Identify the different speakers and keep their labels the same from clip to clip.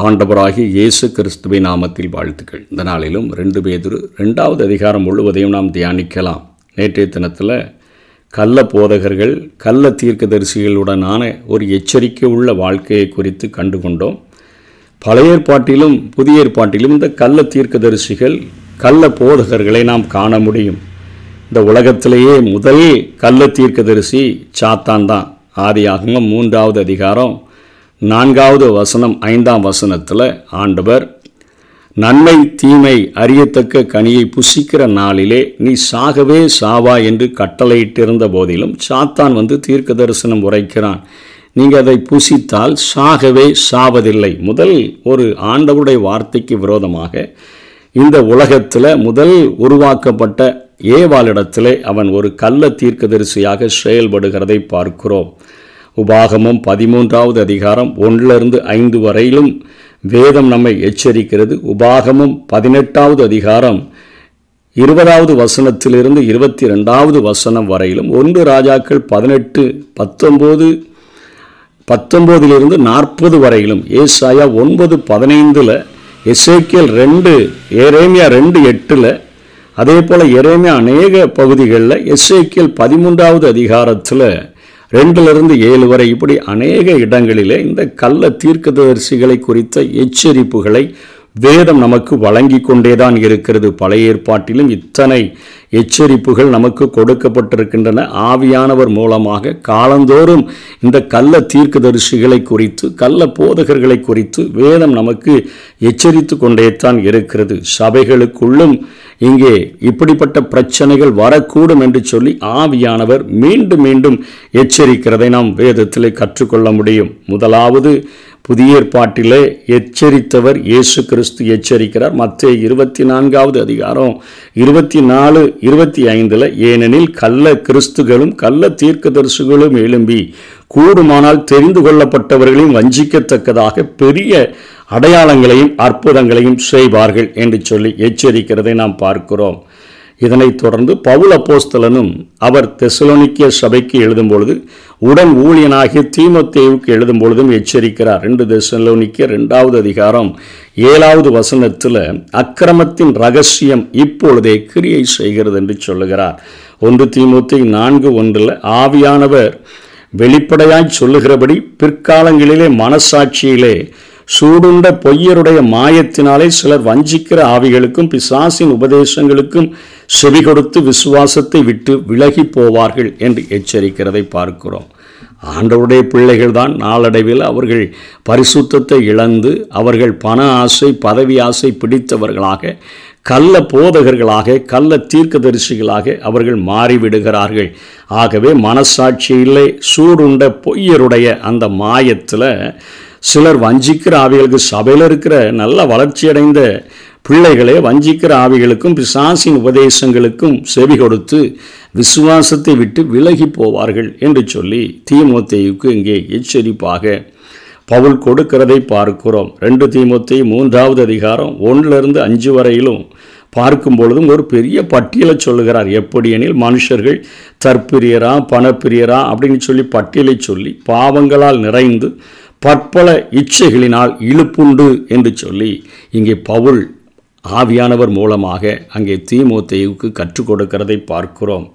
Speaker 1: ஆண்டவராகிய இயேசு கிறிஸ்துவின் நாமத்தில் வாழ்த்துக்கள். இந்த நாளிலும் 2 பேதுரு 2வது அதிகாரம் முழுவதையும் நாம் தியானிக்கலாம். நேற்றைய தினத்தில் கள்ள போதகர்கள், கள்ள தீர்க்கதரிசிகளுடனான ஒரு எச்சரிக்கை உள்ள வாழ்க்கையை குறித்து கண்டுகொண்டோம். பழைய ஏற்பாட்டிலும் புதிய ஏற்பாட்டிலும் இந்த கள்ள தீர்க்கதரிசிகள், கள்ள போதகர்களை நாம் காண முடியும். இந்த உலகத்திலேயே முதல் கள்ள தீர்க்கதரிசி சாத்தான் தான். ஆதியாகமம் 3வது அதிகாரம் 4வது வசனம் 5ஆம் வசனத்தில் ஆண்டவர், நன்மை தீமை அறியத்தக்க கனியை புசிக்கிற நாளிலே நீ சாகவே சாவா என்று கட்டளையிட்டிருந்த போதிலும் சாத்தான் தீர்க்க தரிசனம் உரைக்கிறான். நீங்கள் அதை புசித்தால் சாகவே சாவதில்லை. முதல் ஒரு ஆண்டவருடைய வார்த்தைக்கு விரோதமாக இந்த உலகத்தில் முதல் உருவாக்கப்பட்ட ஏவாளிடத்திலே அவன் ஒரு கள்ள தீர்க்கதரிசியாக செயல்படுகிறதை பார்க்கிறோம். உபாகமம் 13வது அதிகாரம் 1-5 வரையிலும் வேதம் நம்மை எச்சரிக்கிறது. உபாகமம் 18வது அதிகாரம் 20வது வசனத்திலிருந்து 22வது வசனம் வரையிலும், 1 ராஜாக்கள் 18:19 40 வரையிலும், ஏசாயா 9:15, எசேக்கியேல் 2, எரேமியா 2:8, அதே போல் எரேமியா அநேக பகுதிகளில், எசேக்கியேல் 13வது அதிகாரத்தில் 2-7 வரை, இப்படி அநேக இடங்களிலே இந்த கள்ள தீர்க்கதரிசிகளை குறித்த எச்சரிப்புகளை வேதம் நமக்கு வழங்கி கொண்டேதான் இருக்கிறது. பழைய ஏற்பாட்டிலும் இத்தனை எச்சரிப்புகள் நமக்கு கொடுக்கப்பட்டிருக்கின்றன. ஆவியானவர் மூலமாக காலந்தோறும் இந்த கள்ள தீர்க்கதரிசிகளை குறித்து, கள்ள போதகர்களை குறித்து வேதம் நமக்கு எச்சரித்து கொண்டே தான் இருக்கிறது. சபைகளுக்குள்ளும் இங்கே இப்படிப்பட்ட பிரச்சனைகள் வரக்கூடும் என்று சொல்லி ஆவியானவர் மீண்டும் மீண்டும் எச்சரிக்கிறதை நாம் வேதத்திலே கற்றுக்கொள்ள முடியும். முதலாவது புதிய ஏற்பாட்டிலே எச்சரித்தவர் இயேசு கிறிஸ்து எச்சரிக்கிறார். மத்தேயு 24வது அதிகாரம் 24-25, ஏனெனில் கள்ள கிறிஸ்துகளும் கள்ள தீர்க்கதரிசிகளும் எழும்பி கூடுமானால் தெரிந்து கொள்ளப்பட்டவர்களையும் வஞ்சிக்கத்தக்கதாக பெரிய அடையாளங்களையும் அற்புதங்களையும் செய்வார்கள் என்று சொல்லி எச்சரிக்கிறதை நாம் பார்க்கிறோம். இதனைத் தொடர்ந்து பவுல் அப்போஸ்தலனும் அவர் தெசலோனிக்கே சபைக்கு எழுதும் பொழுது, உடன் ஊழியனாகிய தீமோத்தேயுவுக்கு எழுதும் பொழுதும் எச்சரிக்கிறார். 2 தெசலோனிக்கேயர் 2வது அதிகாரம் 7வது வசனத்தில் அக்கிரமத்தின் ரகசியம் இப்பொழுதே கிரியை செய்கிறது என்று சொல்லுகிறார். 1 தீமோத்தேயு 4:1 ஆவியானவர் வெளிப்படையாய் சொல்லுகிறபடி பிற்காலங்களிலே மனசாட்சியிலே சூடுண்ட பொய்யருடைய மாயத்தினாலே சிலர் வஞ்சிக்கிற ஆவிகளுக்கும் பிசாசின் உபதேசங்களுக்கும் செவி கொடுத்து விசுவாசத்தை விட்டு விலகி போவார்கள் என்று எச்சரிக்கிறதை பார்க்கிறோம். ஆண்டவருடைய பிள்ளைகள் தான் நாளடைவில் அவர்கள் பரிசுத்தத்தை இழந்து அவர்கள் பண ஆசை, பதவி ஆசை பிடித்தவர்களாக, கள்ள போதகர்களாக, கள்ள தீர்க்கதரிசிகளாக அவர்கள் மாறிவிடுகிறார்கள். ஆகவே மனசாட்சியிலே சூடுண்ட பொய்யருடைய அந்த மாயத்தில் சிலர் வஞ்சிக்கிற ஆவிகளுக்கு, சபையில் இருக்கிற நல்ல வளர்ச்சியடைந்த பிள்ளைகளே வஞ்சிக்கிற ஆவிகளுக்கும் பிசாசின் உபதேசங்களுக்கும் செவி கொடுத்து விசுவாசத்தை விட்டு விலகி போவார்கள் என்று சொல்லி தீமோத்தேயுக்கு இங்கே எச்சரிப்பாக பவுல் கொடுக்கிறதை பார்க்கிறோம். 2 தீமோத்தேயு 3வது அதிகாரம் 1-5 வரையிலும் பார்க்கும் பொழுதும் ஒரு பெரிய பட்டியலை சொல்லுகிறார். எப்படி எனில், மனுஷர்கள் தற்பிரியரா, பணப்பிரியரா அப்படின்னு சொல்லி பட்டியலை சொல்லி பாவங்களால் நிறைந்து பற்பல இச்சைகளினால் இழுப்புண்டு என்று சொல்லி இங்கே பவுல் ஆவியானவர் மூலமாக அங்கே தீமோத்தேயுவுக்கு கற்றுக் கொடுக்கிறதை பார்க்கிறோம்.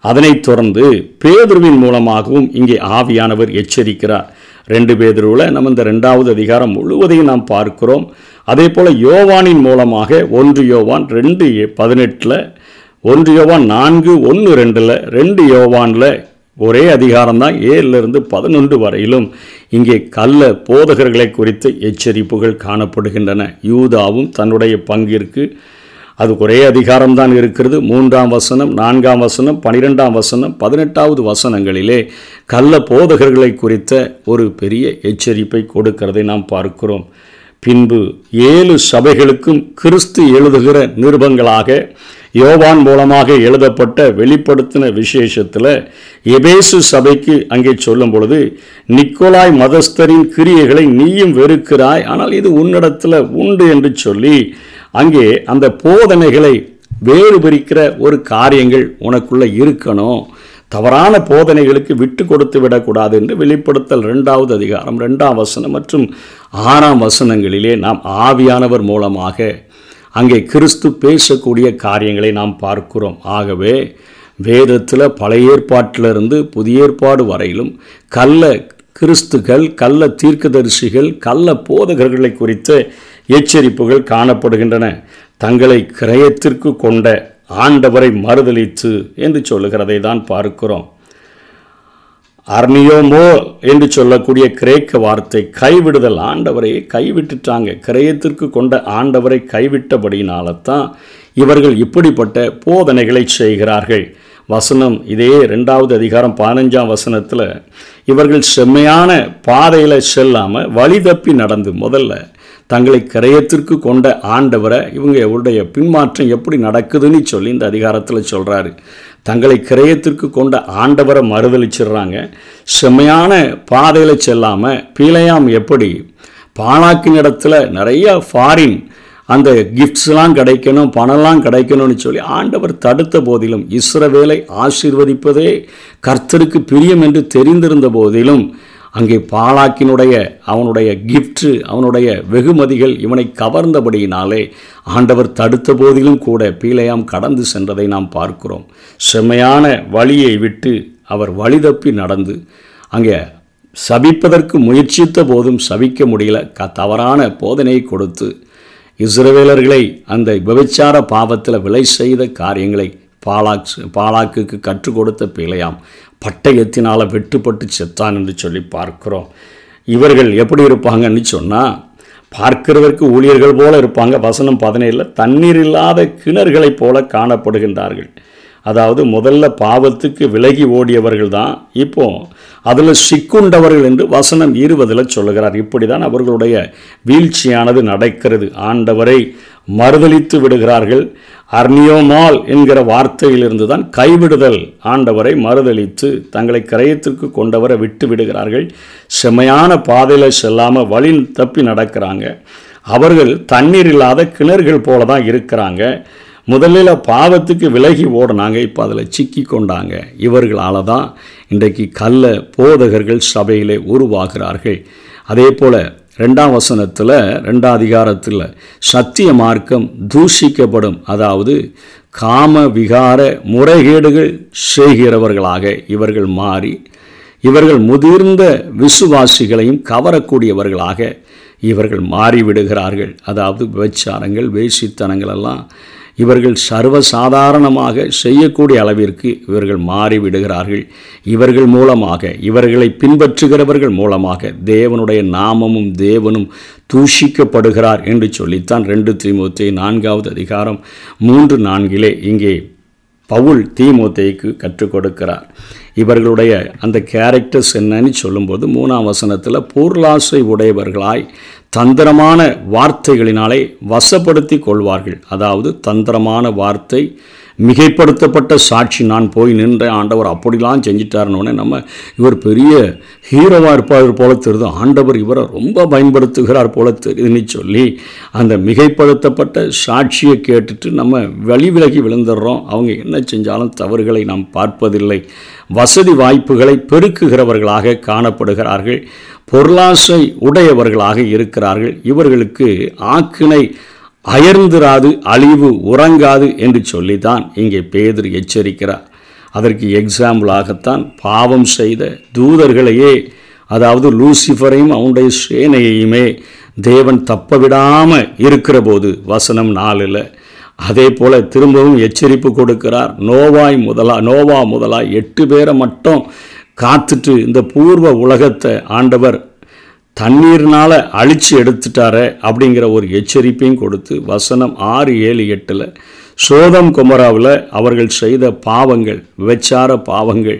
Speaker 1: அதனைத் தொடர்ந்து பேதுருவின் மூலமாகவும் இங்கே ஆவியானவர் எச்சரிக்கிறார். 2 பேதுருவில் நம்ம இந்த 2வது அதிகாரம் முழுவதையும் நாம் பார்க்கிறோம். அதே போல் யோவானின் மூலமாக 1 யோவான் 2:18, 1 யோவான் 4:1-2, 2 யோவானில் ஒரே அதிகாரம் தான் 7-11 வரையிலும் இங்கே கள்ள போதகர்களை குறித்த எச்சரிப்புகள் காணப்படுகின்றன. யூதாவும் தன்னுடைய பங்கிற்கு அது ஒரே அதிகாரம்தான் இருக்கிறது. 3ஆம் வசனம், 4ஆம் வசனம், 12ஆம் வசனம், 18வது வசனங்களிலே கள்ள போதகர்களை குறித்த ஒரு பெரிய எச்சரிப்பை கொடுக்கிறதை நாம் பார்க்கிறோம். பின்பு 7 சபைகளுக்கும் கிறிஸ்து எழுதுகிற நிருபங்களாக யோவான் மூலமாக எழுதப்பட்ட வெளிப்படுத்தின விசேஷத்தில் எபேசு சபைக்கு அங்கே சொல்லும் பொழுது, நிக்கோலாய் மதஸ்தரின் கிரியைகளை நீயும் வெறுக்கிறாய், ஆனால் இது உன்னிடத்தில் உண்டு என்று சொல்லி அங்கே அந்த போதனைகளை வேறு பிரிக்கிற ஒரு காரியங்கள் உனக்குள்ளே இருக்கணும். தவறான போதனைகளுக்கு விட்டு கொடுத்து விடக்கூடாது என்று வெளிப்படுத்தல் 2வது அதிகாரம் 2ஆம் வசனம் மற்றும் 6ஆம் வசனங்களிலே நாம் ஆவியானவர் மூலமாக அங்கே கிறிஸ்து பேசக்கூடிய காரியங்களை நாம் பார்க்கிறோம். ஆகவே வேதத்தில் பழைய ஏற்பாட்டிலிருந்து புதிய ஏற்பாடு வரையிலும் கள்ள கிறிஸ்துகள், கள்ள தீர்க்கதரிசிகள், கள்ள போதகர்களை குறித்த எச்சரிப்புகள் காணப்படுகின்றன. தங்களை கிரயத்திற்கு கொண்ட ஆண்டவரை மறுதலித்து என்று சொல்லுகிறதை தான் பார்க்கிறோம். அர்னியோமோ என்று சொல்லக்கூடிய கிரேக்க வார்த்தை கைவிடுதல். ஆண்டவரை கைவிட்டுட்டாங்க. கிரயத்திற்கு கொண்ட ஆண்டவரை கைவிட்டபடினால தான் இவர்கள் இப்படிப்பட்ட போதனைகளை செய்கிறார்கள். வசனம் இதே 2வது அதிகாரம் 15ஆம் வசனத்தில் இவர்கள் செம்மையான பாதையில் செல்லாமல் வழி தப்பி நடந்து முதல்ல தங்களை கிரயத்திற்கு கொண்ட ஆண்டவரை இவங்களுடைய பின்மாற்றம் எப்படி நடக்குதுன்னு சொல்லி இந்த அதிகாரத்தில் சொல்கிறாரு. தங்களை கிரயத்திற்கு கொண்ட ஆண்டவரை மறுதலிச்சிடுறாங்க. செம்மையான பாதையில் செல்லாமல் பீலையாம் எப்படி பாலாக்கின் இடத்துல நிறையா ஃபாரின் அந்த கிஃப்ட்ஸ்லாம் கிடைக்கணும், பணம்லாம் கிடைக்கணும்னு சொல்லி ஆண்டவர் தடுத்த போதிலும், இஸ்ரவேலை ஆசீர்வதிப்பதே கர்த்தருக்கு பிரியம் என்று தெரிந்திருந்த போதிலும் அங்கே பாலாக்கினுடைய அவனுடைய கிஃப்ட், அவனுடைய வெகுமதிகள் இவனை கவர்ந்தபடியினாலே ஆண்டவர் தடுத்த போதிலும் கூட பீலையாம் கடந்து சென்றதை நாம் பார்க்கிறோம். செம்மையான வழியை விட்டு அவர் வழி தப்பி நடந்து அங்கே சபிப்பதற்கு முயற்சித்த போதும் சபிக்க முடியல. தவறான போதனையை கொடுத்து இஸ்ரவேலர்களை அந்த விபச்சார பாவத்தில் விலை செய்த காரியங்களை பாலாக்குக்கு கற்றுக் கொடுத்த பீலையாம் பட்டயத்தினால் வெட்டுப்பட்டு செத்தான் என்று சொல்லி பார்க்கிறோம். இவர்கள் எப்படி இருப்பாங்கன்னு சொன்னால் பார்க்கிறவருக்கு ஊழியர்கள் போல இருப்பாங்க. வசனம் 17 தண்ணீர் இல்லாத கிணறுகளைப் போல காணப்படுகின்றார்கள். அதாவது முதல்ல பாவத்துக்கு விலகி ஓடியவர்கள் தான் இப்போ அதில் சிக்குண்டவர்கள் என்று வசனம் 20 சொல்லுகிறார். இப்படி தான் அவர்களுடைய வீழ்ச்சியானது நடக்கிறது. ஆண்டவரை மறுதலித்து விடுகிறார்கள். அர்னியோமால் என்கிற வார்த்தையிலிருந்து தான் கைவிடுதல். ஆண்டவரை மறுதலித்து தங்களை கிரயத்திற்கு கொண்டவரை விட்டு விடுகிறார்கள். செம்மையான பாதையில் செல்லாமல் வழி தப்பி நடக்கிறாங்க. அவர்கள் தண்ணீர் இல்லாத கிணறுகள் போல தான் இருக்கிறாங்க. முதலில் பாவத்துக்கு விலகி ஓடினாங்க, இப்போ அதில் சிக்கி கொண்டாங்க. இவர்களால் தான் இன்றைக்கு கள்ள போதகர்கள் சபையிலே உருவாகிறார்கள். அதே போல் 2ஆம் வசனத்தில் 2ஆம் அதிகாரத்தில் சத்திய மார்க்கம் தூஷிக்கப்படும். அதாவது காம விகார முறைகேடுகள் செய்கிறவர்களாக இவர்கள் மாறி இவர்கள் முதிர்ந்த விசுவாசிகளையும் கவரக்கூடியவர்களாக இவர்கள் மாறிவிடுகிறார்கள். அதாவது விபச்சாரங்கள், வேசித்தனங்கள் எல்லாம் இவர்கள் சர்வசாதாரணமாக செய்யக்கூடிய அளவிற்கு இவர்கள் மாறிவிடுகிறார்கள். இவர்கள் மூலமாக, இவர்களை பின்பற்றுகிறவர்கள் மூலமாக தேவனுடைய நாமமும் தேவனும் தூஷிக்கப்படுகிறார் என்று சொல்லித்தான் 2 தீமோத்தேயு 4வது அதிகாரம் 3-4 இங்கே பவுல் தீமோத்தேயுக்கு கற்றுக் கொடுக்கிறார். இவர்களுடைய அந்த கேரக்டர்ஸ் என்னன்னு சொல்லும்போது 3ஆம் வசனத்தில் பொருளாசை உடையவர்களாய் தந்திரமான வார்த்தைகளினாலே வசப்படுத்தி கொள்வார்கள். அதாவது தந்திரமான வார்த்தை, மிகைப்படுத்தப்பட்ட சாட்சி. நான் போய் நின்ற ஆண்டவர் அப்படிலாம் செஞ்சிட்டாருன்னொன்னே நம்ம இவர் பெரிய ஹீரோவாக இருப்பார் போல தெரியுது, ஆண்டவர் இவரை ரொம்ப பயன்படுத்துகிறார் போல தெரியுதுன்னு சொல்லி அந்த மிகைப்படுத்தப்பட்ட சாட்சியை கேட்டுட்டு நம்ம வழி விலகி விழுந்துடுறோம். அவங்க என்ன செஞ்சாலும் தவறுகளை நாம் பார்ப்பதில்லை. வசதி வாய்ப்புகளை பெருக்குகிறவர்களாக காணப்படுகிறார்கள். பொருளாசை உடையவர்களாக இருக்கிறார்கள். இவர்களுக்கு ஆக்கினை அயர்ந்திராது, அழிவு உறங்காது என்று சொல்லித்தான் இங்கே பேதுரு எச்சரிக்கிறார். அதற்கு எக்ஸாம்பிளாகத்தான் பாவம் செய்த தூதர்களையே, அதாவது லூசிஃபரையும் அவனுடைய சேனையையுமே தேவன் தப்ப விடாமல் இருக்கிற போது வசனம் 4 அதே போல் திரும்பவும் எச்சரிப்பு கொடுக்கிறார். நோவா முதலாய் 8 பேரை மட்டும் காத்துட்டு இந்த பூர்வ உலகத்தை ஆண்டவர் தண்ணீர்னால் அழித்து எடுத்துட்டார அப்படிங்கிற ஒரு எச்சரிப்பையும் கொடுத்து வசனம் 6, 7, 8 சோதம் கொமோராவில் அவர்கள் செய்த பாவங்கள், விபச்சார பாவங்கள்,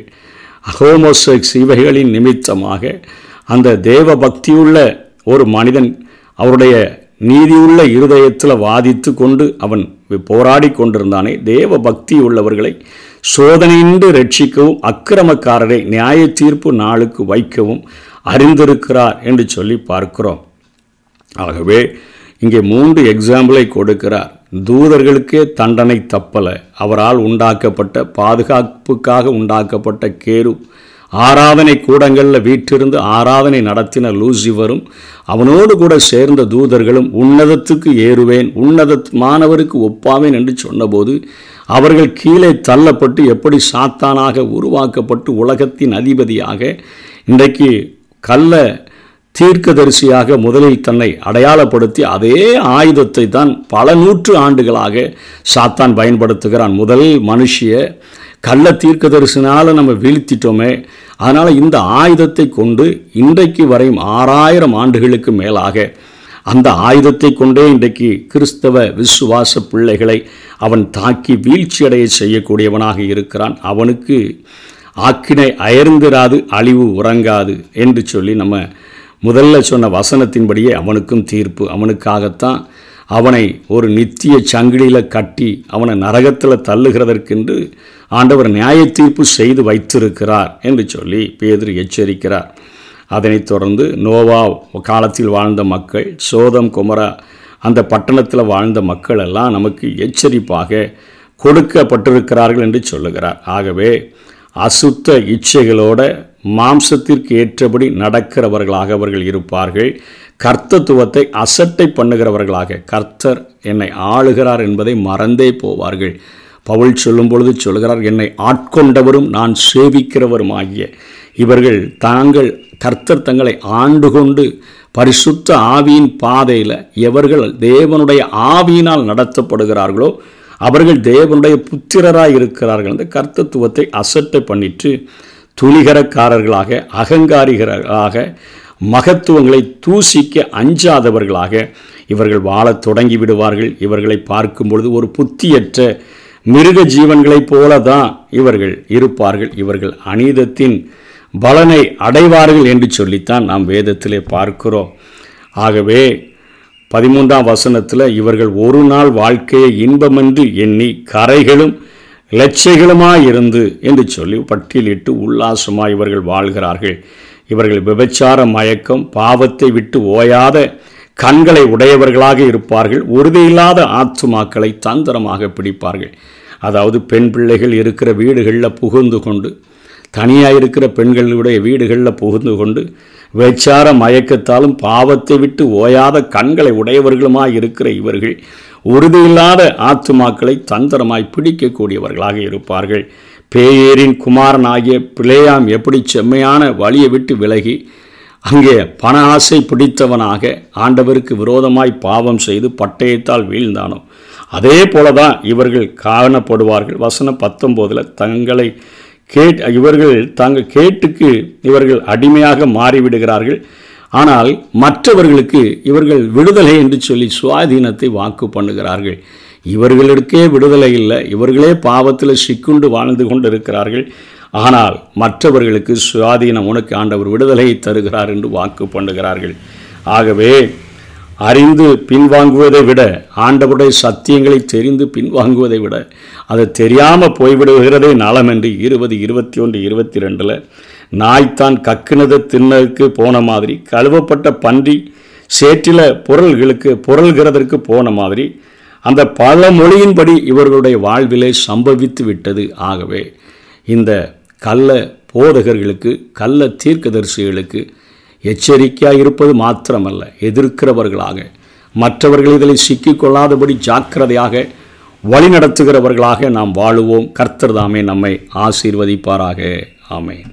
Speaker 1: ஹோமோசெக்ஸ் இவைகளின் நிமித்தமாக அந்த தேவ பக்தியுள்ள ஒரு மனிதன் அவருடைய நீதியுள்ள இருதயத்தில் வாதித்து கொண்டு அவன் போராடி கொண்டிருந்தானே, தேவ பக்தி உள்ளவர்களை சோதனையின்றி ரட்சிக்கவும் அக்கிரமக்காரரை நியாய தீர்ப்பு நாளுக்கு வைக்கவும் அறிந்திருக்கிறார் என்று சொல்லி பார்க்கிறோம். ஆகவே இங்கே 3 எக்ஸாம்பிளை கொடுக்கிறார். தூதர்களுக்கே தண்டனை தப்பல. அவரால் உண்டாக்கப்பட்ட பாதுகாப்புக்காக உண்டாக்கப்பட்ட கேரு ஆராதனை கூடங்களில் வீற்றிருந்து ஆராதனை நடத்தின லூசிஃபரும் அவனோடு கூட சேர்ந்த தூதர்களும் உன்னதத்துக்கு ஏறுவேன், உன்னதமானவருக்கு ஒப்பாவேன் என்று சொன்னபோது அவர்கள் கீழே தள்ளப்பட்டு எப்படி சாத்தானாக உருவாக்கப்பட்டு உலகத்தின் அதிபதியாக இன்றைக்கு கள்ள தீர்க்கதரிசியாக முதலில் தன்னை அடையாளப்படுத்தி அதே ஆயுதத்தை தான் பல நூற்று ஆண்டுகளாக சாத்தான் பயன்படுத்துகிறான். முதல் மனுஷிய கள்ள தீர்க்கதரிசினால் நம்ம வீழ்த்திட்டோமே, அதனால் இந்த ஆயுதத்தை கொண்டு இன்றைக்கு வரையும் 6000 ஆண்டுகளுக்கு மேலாக அந்த ஆயுதத்தை கொண்டே இன்றைக்கு கிறிஸ்தவ விசுவாச பிள்ளைகளை அவன் தாக்கி வீழ்ச்சியடைய செய்யக்கூடியவனாக இருக்கிறான். அவனுக்கு ஆக்கினை அயர்ந்திராது, அழிவு உறங்காது என்று சொல்லி நம்ம முதல்ல சொன்ன வசனத்தின்படியே அவனுக்கும் தீர்ப்பு. அவனுக்காகத்தான் அவனை ஒரு நித்திய சங்கிலியில் கட்டி அவனை நரகத்தில் தள்ளுகிறதற்கென்று ஆண்டவர் நியாய தீர்ப்பு செய்து வைத்திருக்கிறார் என்று சொல்லி பேதுரு எச்சரிக்கிறார். அதனைத் தொடர்ந்து நோவா காலத்தில் வாழ்ந்த மக்கள், சோதம் குமரா அந்த பட்டணத்தில் வாழ்ந்த மக்கள் எல்லாம் நமக்கு எச்சரிப்பாக கொடுக்கப்பட்டிருக்கிறார்கள் என்று சொல்லுகிறார். ஆகவே அசுத்த இச்சைகளோட மாம்சத்திற்கு ஏற்றபடி நடக்கிறவர்களாக அவர்கள் இருப்பார்கள். கர்த்தத்துவத்தை அசட்டை பண்ணுகிறவர்களாக, கர்த்தர் என்னை ஆளுகிறார் என்பதை மறந்தே போவார்கள். பவுல் சொல்லும் பொழுது சொல்கிறார், என்னை ஆட்கொண்டவரும் நான் சேவிக்கிறவருமாகிய இவர்கள் கர்த்தர் தங்களை ஆண்டு கொண்டு பரிசுத்த ஆவியின் பாதையில் எவர்கள் தேவனுடைய ஆவியினால் நடத்தப்படுகிறார்களோ அவர்கள் தேவனுடைய புத்திரராய் இருக்கிறார்கள். அந்த கர்த்தத்துவத்தை அசட்டை பண்ணிட்டு துணிகரக்காரர்களாக, அகங்காரிகளாக, மகத்துவங்களை தூசிக்க அஞ்சாதவர்களாக இவர்கள் வாழத் தொடங்கி விடுவார்கள். இவர்களை பார்க்கும் பொழுது ஒரு புத்தியற்ற மிருக ஜீவன்களைப் போல தான் இவர்கள் இருப்பார்கள். இவர்கள் அநீதத்தின் பலனை அடைவார்கள் என்று சொல்லித்தான் நாம் வேதத்திலே பார்க்கிறோம். ஆகவே 13ஆம் வசனத்தில் இவர்கள் ஒரு நாள் வாழ்க்கையை இன்பமென்று எண்ணி கரைகளும் லட்சைகளுமாயிருந்து என்று சொல்லி பட்டியலிட்டு உல்லாசமாக இவர்கள் வாழ்கிறார்கள். இவர்கள் விபச்சார மயக்கம், பாவத்தை விட்டு ஓயாத கண்களை உடையவர்களாக இருப்பார்கள். உறுதியில்லாத ஆத்துமாக்களை தந்திரமாக பிடிப்பார்கள். அதாவது பெண் பிள்ளைகள் இருக்கிற வீடுகளில் புகுந்து கொண்டு, தனியாக இருக்கிற பெண்களுடைய வீடுகளில் புகுந்து கொண்டு விபச்சார மயக்கத்தாலும் பாவத்தை விட்டு ஓயாத கண்களை உடையவர்களுமாய் இருக்கிற இவர்கள் உறுதியில்லாத ஆத்துமாக்களை தந்திரமாய் பிடிக்கக்கூடியவர்களாக இருப்பார்கள். பேயேரின் குமாரன் ஆகிய பிளேயாம் எப்படி செம்மையான வழியை விட்டு விலகி அங்கே பண ஆசை பிடித்தவனாக ஆண்டவருக்கு விரோதமாய் பாவம் செய்து பட்டயத்தால் வீழ்ந்தானோ அதே போல தான் இவர்கள் காணப்படுவார்கள். வசனம் 19 இவர்கள் தங்கள் கேட்டுக்கு இவர்கள் அடிமையாக மாறிவிடுகிறார்கள். ஆனால் மற்றவர்களுக்கு இவர்கள் விடுதலை என்று சொல்லி சுவாதீனத்தை வாக்கு பண்ணுகிறார்கள். இவர்களுக்கே விடுதலை இல்லை, இவர்களே பாவத்தில் சிக்குண்டு வாழ்ந்து கொண்டு இருக்கிறார்கள். ஆனால் மற்றவர்களுக்கு சுவாதீனம், உனக்கு ஆண்டவர் விடுதலையை தருகிறார் என்று வாக்கு பண்ணுகிறார்கள். ஆகவே அறிந்து பின்வாங்குவதை விட, ஆண்டவருடைய சத்தியங்களை தெரிந்து பின்வாங்குவதை விட அது தெரியாமல் போய்விடுகிறதே நலம் என்று 20, 21, 22 நாய்த்தான் கக்கினது தின்னதுக்கு போன மாதிரி, கழுவப்பட்ட பன்றி சேற்றில புரள்கிறதற்கு போன மாதிரி அந்த பழமொழியின்படி இவர்களுடைய வாழ்விலே சம்பவித்து விட்டது. ஆகவே இந்த கள்ள போதகர்களுக்கு, கள்ள தீர்க்கதரிசிகளுக்கு எச்சரிக்கையாக இருப்பது மாத்திரமல்ல, எதிர்க்கிறவர்களாக, மற்றவர்கள் இதில் சிக்கிக்கொள்ளாதபடி ஜாக்கிரதையாக வழிநடத்துகிறவர்களாக நாம் வாழுவோம். கர்த்தர் தாமே நம்மை ஆசீர்வதிப்பாராக. ஆமென்.